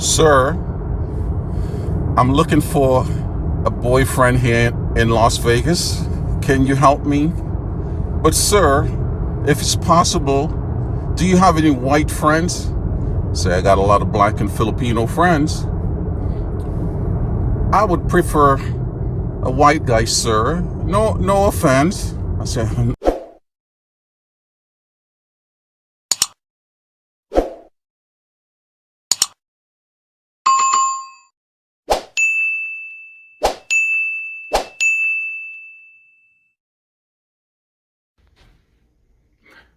Sir, I'm looking for a boyfriend here in Las Vegas. Can you help me? But sir, if it's possible, do you have any white friends? Say, I got a lot of black and Filipino friends. I would prefer a white guy, sir. No offense. I said,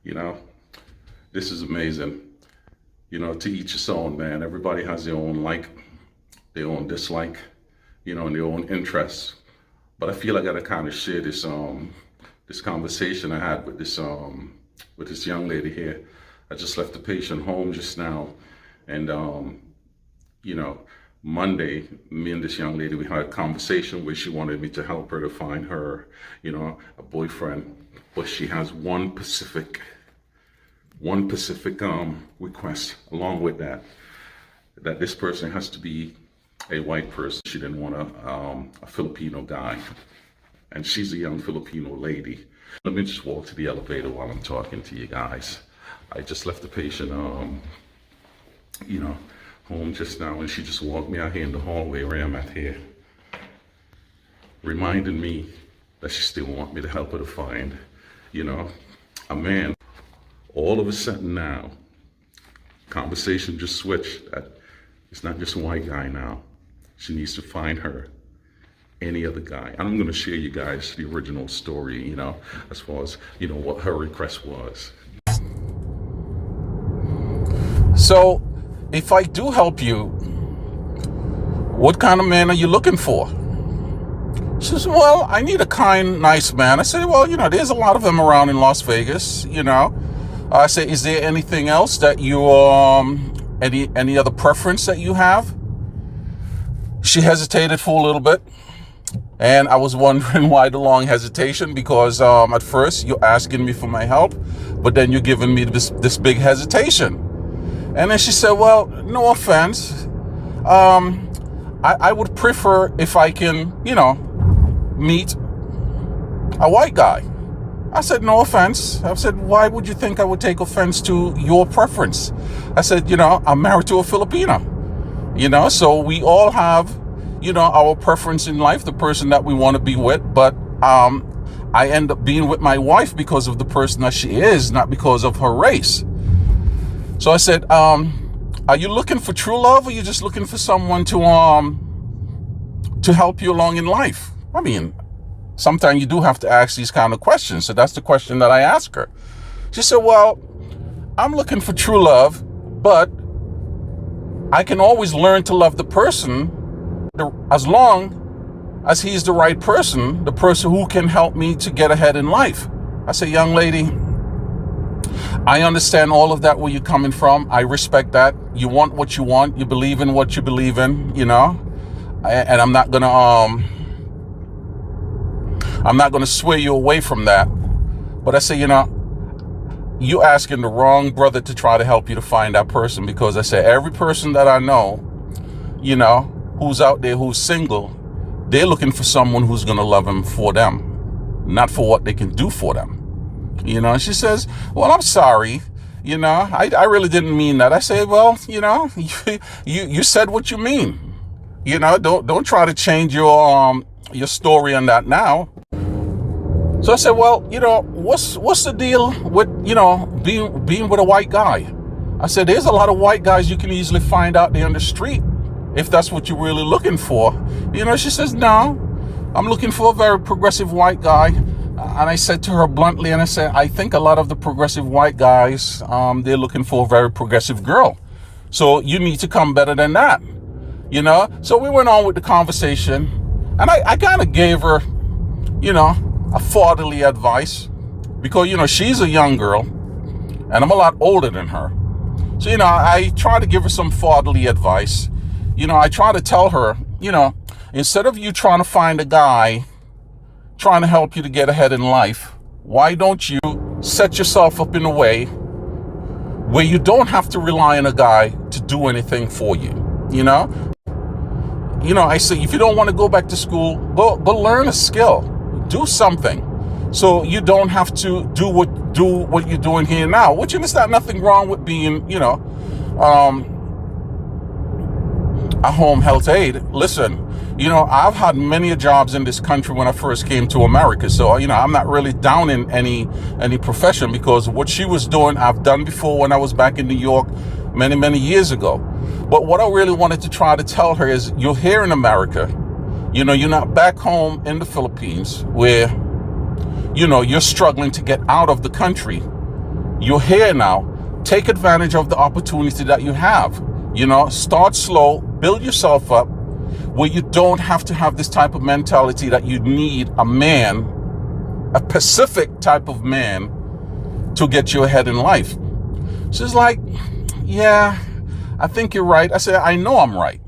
you know, this is amazing. To each his own, man. Everybody has their own like, their own dislike, and their own interests. But I feel I gotta kind of share this conversation I had with this young lady here. I just left the patient home just now, and Monday, me and this young lady, we had a conversation where she wanted me to help her to find her, a boyfriend, but she has one specific request along with that this person has to be a white person. She didn't want a Filipino guy, and she's a young Filipino lady. Let me just walk to the elevator while I'm talking to you guys. I just left the patient home just now, and she just walked me out here in the hallway where I'm at here, reminding me that she still wants me to help her to find a man. All of a sudden now, conversation just switched. That it's not just a white guy now. She needs to find her any other guy. And I'm going to share you guys the original story, as far as, what her request was. So, if I do help you, what kind of man are you looking for? She says, well, I need a kind, nice man. I said, well, there's a lot of them around in Las Vegas, I say, is there anything else that you, any other preference that you have? She hesitated for a little bit, and I was wondering why the long hesitation, because at first you're asking me for my help, but then you're giving me this big hesitation. And then she said, well, no offense. I would prefer if I can, meet a white guy. I said, no offense. I said, why would you think I would take offense to your preference? I said, I'm married to a Filipino, so we all have, our preference in life, the person that we want to be with. But I end up being with my wife because of the person that she is, not because of her race. So I said, are you looking for true love, or are you just looking for someone to help you along in life? I mean, sometimes you do have to ask these kind of questions. So that's the question that I asked her. She said, well, I'm looking for true love, but I can always learn to love the person as long as he's the right person, the person who can help me to get ahead in life. I said, young lady, I understand all of that, where you're coming from. I respect that. You want what you want. You believe in what you believe in, and I'm not gonna sway you away from that. But I say, you asking the wrong brother to try to help you to find that person, because I say every person that I know, who's out there, who's single, they're looking for someone who's gonna love them for them, not for what they can do for them. She says, well, I'm sorry. I really didn't mean that. I say, well, you said what you mean. Don't try to change your story on that now. So I said, well, what's the deal with, being with a white guy? I said, there's a lot of white guys you can easily find out there on the street, if that's what you're really looking for. She says, no, I'm looking for a very progressive white guy. And I said to her bluntly, and I said, I think a lot of the progressive white guys, they're looking for a very progressive girl. So you need to come better than that, So we went on with the conversation, and I kind of gave her, a fatherly advice, because, she's a young girl, and I'm a lot older than her. So, I try to give her some fatherly advice. I try to tell her, instead of you trying to find a guy trying to help you to get ahead in life, why don't you set yourself up in a way where you don't have to rely on a guy to do anything for you? You know, I say, if you don't want to go back to school, go learn a skill, do something, so you don't have to do what you're doing here now. Which, and it's not nothing wrong with being, a home health aide. Listen, I've had many jobs in this country when I first came to America. So, I'm not really down in any profession, because what she was doing, I've done before when I was back in New York many, many years ago. But what I really wanted to try to tell her is, you're here in America. You're not back home in the Philippines where, you're struggling to get out of the country. You're here now. Take advantage of the opportunity that you have. Start slow, build yourself up, where you don't have to have this type of mentality that you need a man, a Pacific type of man, to get you ahead in life. She's like, yeah, I think you're right. I said, I know I'm right,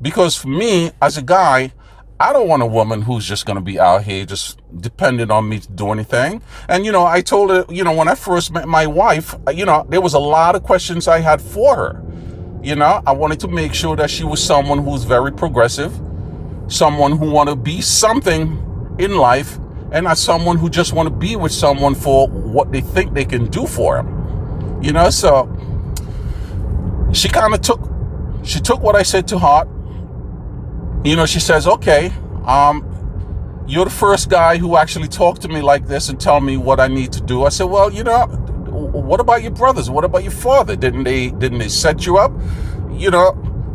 because for me, as a guy, I don't want a woman who's just going to be out here just dependent on me to do anything. And, I told her, when I first met my wife, there was a lot of questions I had for her. I wanted to make sure that she was someone who's very progressive, someone who want to be something in life, and not someone who just want to be with someone for what they think they can do for him. So she kind of took what I said to heart. She says, okay, you're the first guy who actually talked to me like this and tell me what I need to do. I said, well, what about your brothers? What about your father? Didn't they set you up,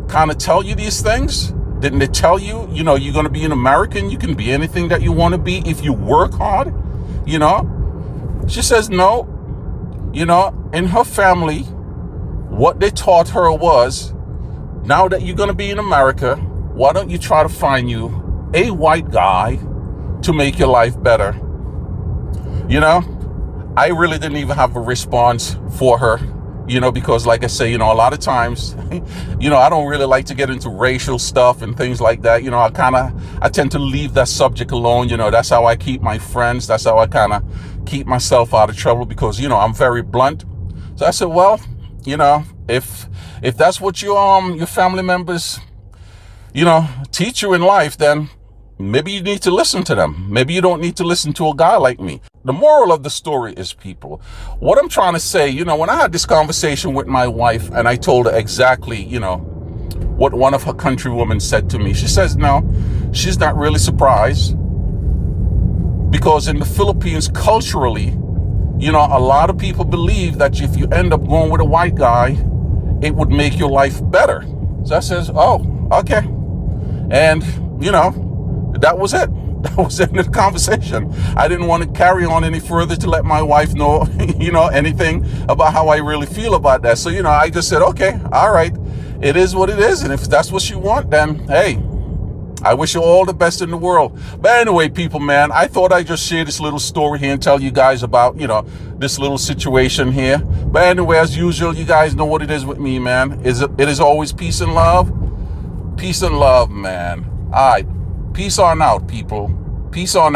kind of tell you these things? Didn't they tell you, you're going to be an American, you can be anything that you want to be if you work hard? She says, no. In her family, what they taught her was, now that you're going to be in America, why don't you try to find you a white guy to make your life better? I really didn't even have a response for her, because like I say, a lot of times, I don't really like to get into racial stuff and things like that. I tend to leave that subject alone. That's how I keep my friends. That's how I kind of keep myself out of trouble, because, I'm very blunt. So I said, well, if that's what your family members teach you in life, then maybe you need to listen to them. Maybe you don't need to listen to a guy like me. The moral of the story is, people, what I'm trying to say, when I had this conversation with my wife and I told her exactly, what one of her countrywomen said to me, she says, no, she's not really surprised, because in the Philippines, culturally, a lot of people believe that if you end up going with a white guy, it would make your life better. So I says, oh, okay. And, that was it. That was the end of the conversation. I didn't want to carry on any further to let my wife know, anything about how I really feel about that. So, I just said, okay, all right, it is what it is. And if that's what you want, then, hey, I wish you all the best in the world. But anyway, people, man, I thought I'd just share this little story here and tell you guys about, this little situation here. But anyway, as usual, you guys know what it is with me, man. It is always peace and love. Peace and love, man. All right. Peace on out, people. Peace on out.